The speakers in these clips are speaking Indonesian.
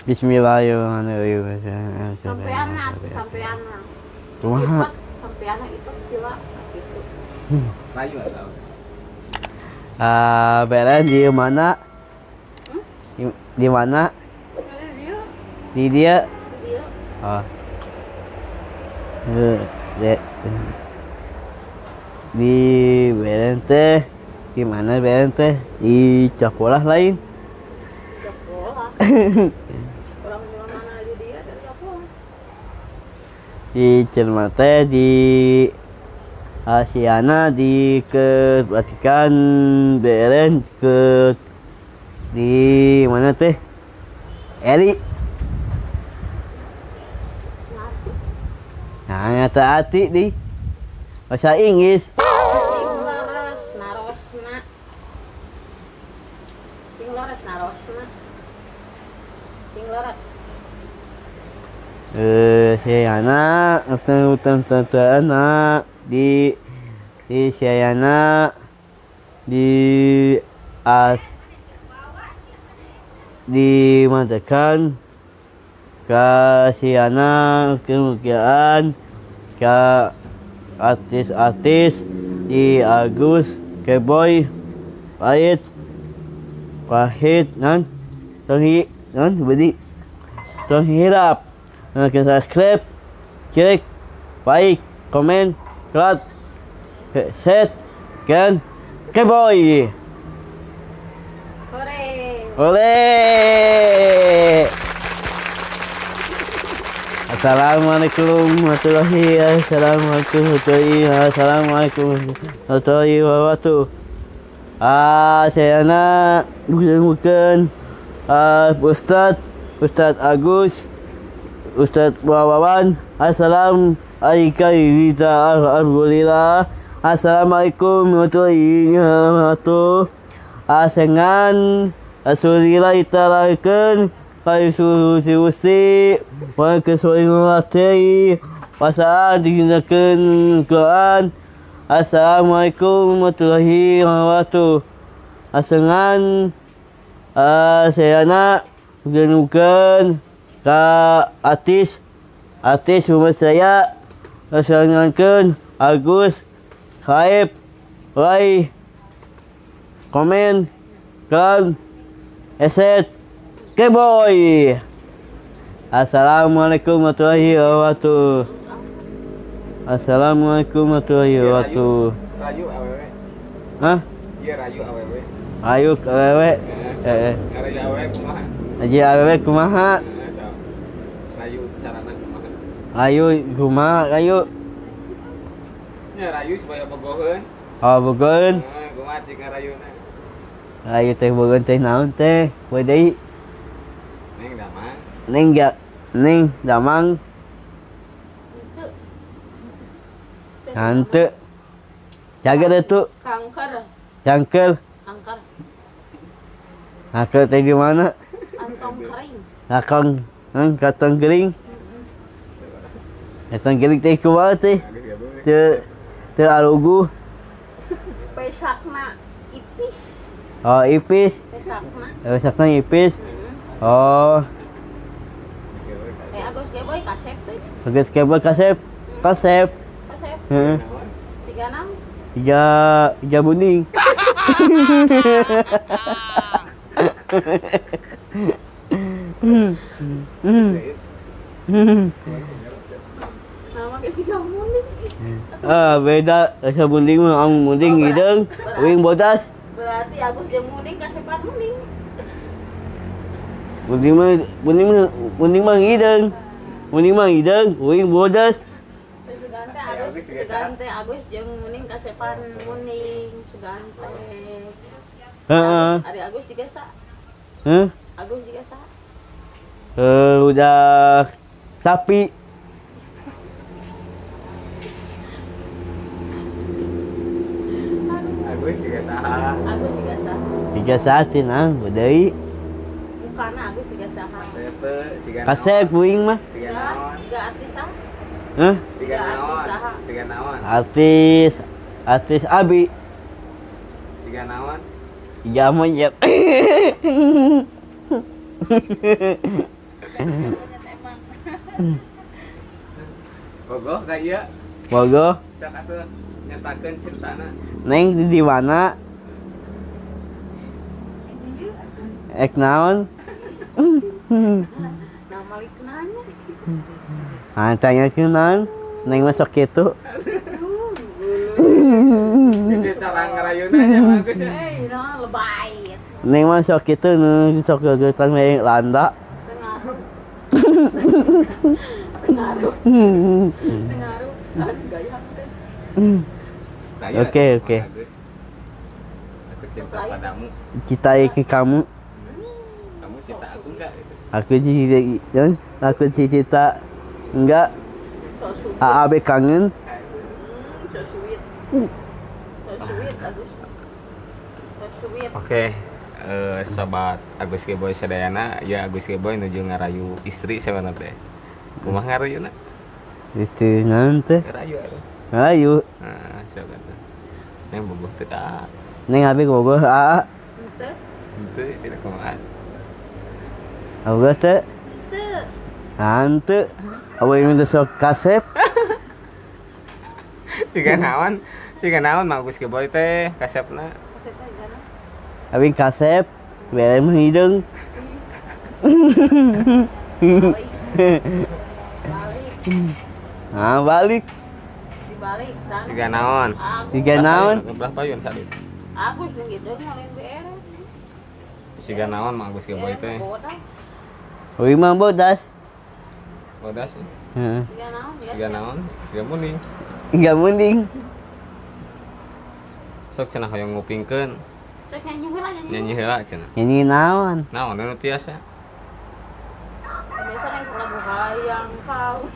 Bismillahirrahmanirrahim. Sampai anak. Kumaha? Sampai anak itu sila gitu. Rayu atau? Beren di mana? Di mana? Dia. Di dia. Dia. Oh. Di Beren teh. Di mana Beren teh? Di Capolah lain. Sekolah. Orang mana di dia dari apa? Di Cermate di Asiana di ke Vatikan Beren ke di mana teh? Eri. Nasi. Nah, nyata hati di bahasa Inggris. Tinglaras narosna. Tinglaras narosna. Tinglaras. Sayana hutan anak di Sayana di matakan ke Sayana kemukian ke artis di Agus Keboy Pahit nan beri hirap ke subscribe cek baik komen set kan Keboy Hore. oleh Assalamualaikum warahmatullahi wabarakatuh. Saya nak bukan Ustaz Agus, Ustaz Wawan. Alhamdulillah. Assalamualaikum warahmatullahi wabarakatuh. Asengan Rasulillah italakan kai susi wa kesoingati pasal digunakan Quran. Assalamualaikum warahmatullahi wabarakatuh. Asengan saya nak bukan ke artis rumah saya asengankan Agus Khaib like komen kan eset Keboy. Assalamualaikum warahmatullahi wabarakatuh. Assalamualaikum warahmatullahi wabarakatuh. Rayu awewe. Hah? Iya rayu awewe. Ayo awewe. Rayu awewe kumaha? Aji awewe kumaha? Rayu sarana kumaha? Ayo kumaha ayo. Nya rayu supaya bogoheun. Oh bogoheun. Kumaha cing rayuna? Ayo teh bogoheun teh naon teh? Poe deui. Neng damang. Itu. Hante. Jaga deh tuh. Kanker. Jangkel. Angker. Angkel teh di mana? Antong kering. Kantong kering. Kantong kering teh kumaha teh? Teu alugu. Pesakna ipis. Oh, ipis. Pesakna. Pesakna ipis. Oh. Agus Keboy kasep teh. Agus Keboy kasep. Kasep. Heeh. 36. Tiga buning. Nama ke si kamu nih. Beda rasa buning mah ang buning hideung, uing bodas. Berarti Agus jeung muning kasepat muning. Buning mah hideung. Buning mah hideung, uing bodas. Sugante Agus jeung muning kasepan muning Sugante. Heeh. Ari Agus juga sa. Agus juga sa. Udah tapi Agus juga saha. Agus juga sa. tiga saatin deui. Mukana Agus juga sa. Kasep uing mah. Siga naon? Tiga artis sa. Siga naon? Siga naon? Artis Abi. Siga naon? Tiga monyet. emang. Bogoh kayak Bogoh. cak atuh nyatakeun cintana. Neng di mana? Ek naon? Nah, malik nanya. Tanya naon? Neng masuk kitu. Itu cara ngerayuna nya bagus ya. Nah, lebay. Neng masuk kitu nu sok gegetan we landa. Pengaruh. Pengaruh. Gaya teh. Kayak, Oke, oke. bagus. Aku cinta padamu. Cinta ke kamu. Kamu cinta aku enggak gitu. Aku cinta enggak. So sweet. AAB kangen. So sweet. So sweet, Agus. So sweet. Oke. Sobat Agus Keboy sadayana, ya Agus Keboy nuju ngarayu istri sebenarnya teh. Kumaha ngarayuna? Istri nanti. Ngarayu atuh. Ayo. Nah, siapa tuh? Neng bogoh teu da. Neng abi gogoh Ente. Henteu cenah kumaha. Gogoh teh. Ente. Hante. Awe minta sok kasep. Siga naon mah Agus Keboy teh kasepna. Kasih teh gana. Abi kasep. Bere mah hidung. Balik. Balik. Dibalik sana. Siga naon? Siga naon? Belah payun salit. Agus nu gitu ngalain BR. Siga naon mah Agus Keboy teh. Ui mah bodas. Bodas. Heeh. Siga naon? Siga naon? Siga muning. Enggak mending. Sok cenah hoyong ngupingkeun. Cek nyanyi heula Nyanyi heula cenah. Ini naon? Naon anu tiasa? Biasa yang lagu hayang kau.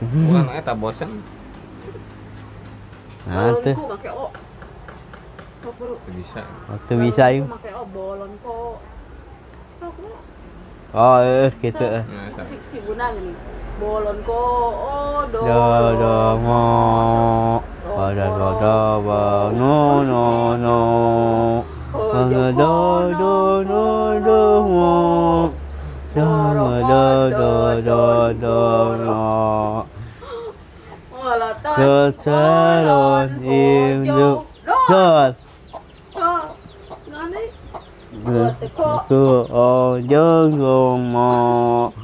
Ulah eta bosen. Teh. Bolonku make o. Kok bro. Teu bisa. Waktu bisa yuk. Make o bolon ko. Kok bro. Oh, gitu. Nah, sa. Si Buna gini. Bolon ko do Mo. Pada ba no no. Do mo. No. Wala ta. Kesalon induk. Sol. Ngane. Ku ojong mo.